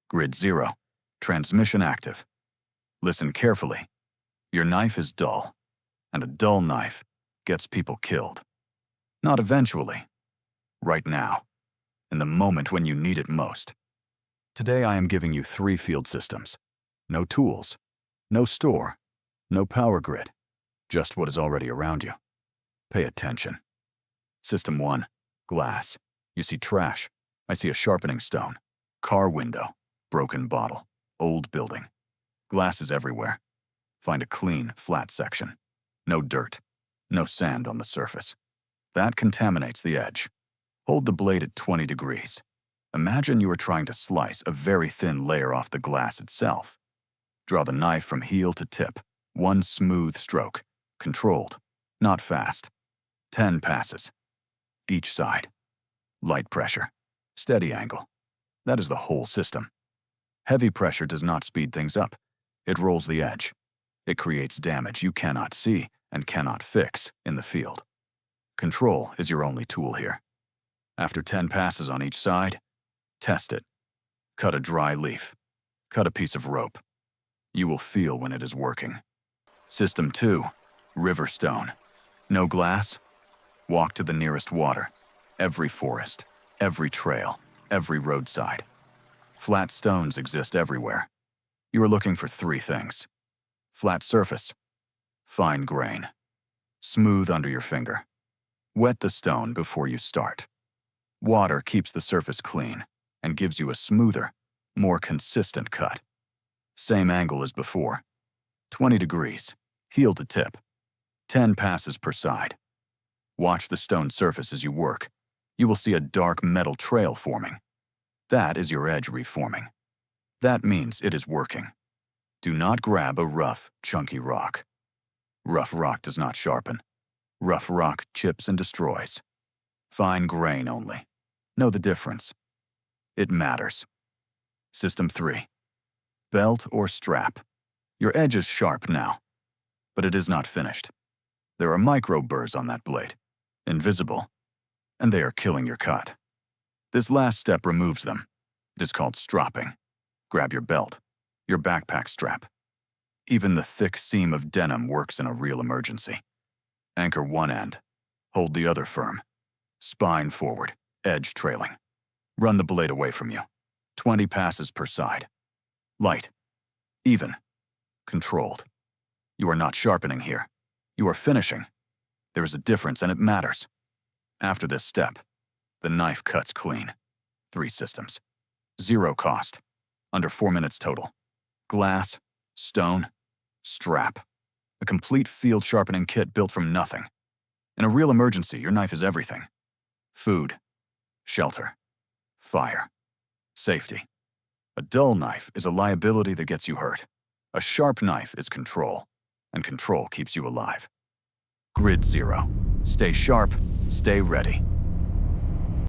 Grid 0. Transmission active. Listen carefully. Your knife is dull, and a dull knife gets people killed. Not eventually. Right now. In the moment when you need it most. Today I am giving you 3 field systems. No tools, no store, no power grid, just what is already around you. Pay attention. System 1. Glass. You see trash. I see a sharpening stone. Car window. Broken bottle. Old building. Glass is everywhere. Find a clean, flat section. No dirt. No sand on the surface. That contaminates the edge. Hold the blade at 20 degrees. Imagine you are trying to slice a very thin layer off the glass itself. Draw the knife from heel to tip. 1 smooth stroke. Controlled. Not fast. 10 passes. Each side. Light pressure. Steady angle. That is the whole system. Heavy pressure does not speed things up. It rolls the edge. It creates damage you cannot see and cannot fix in the field. Control is your only tool here. After 10 passes on each side, test it. Cut a dry leaf. Cut a piece of rope. You will feel when it is working. System 2. River stone. No glass? Walk to the nearest water. Every forest, every trail, every roadside. Flat stones exist everywhere. You are looking for 3 things. Flat surface. Fine grain. Smooth under your finger. Wet the stone before you start. Water keeps the surface clean and gives you a smoother, more consistent cut. Same angle as before. 20 degrees, heel to tip. 10 passes per side. Watch the stone surface as you work. You will see a dark metal trail forming. That is your edge reforming. That means it is working. Do not grab a rough, chunky rock. Rough rock does not sharpen. Rough rock chips and destroys. Fine grain only. Know the difference. It matters. System 3. Belt or strap. Your edge is sharp now, but it is not finished. There are micro-burrs on that blade, invisible, and they are killing your cut. This last step removes them. It is called stropping. Grab your belt, your backpack strap. Even the thick seam of denim works in a real emergency. Anchor one end, hold the other firm. Spine forward, edge trailing. Run the blade away from you. 20 passes per side. Light, even, controlled. You are not sharpening here. You are finishing. There is a difference and it matters. After this step, the knife cuts clean. 3 systems. 0 cost. Under 4 minutes total. Glass, stone, strap. A complete field sharpening kit built from nothing. In a real emergency, your knife is everything. Food, shelter, fire, safety. A dull knife is a liability that gets you hurt. A sharp knife is control, and control keeps you alive. Grid 0. Stay sharp, stay ready.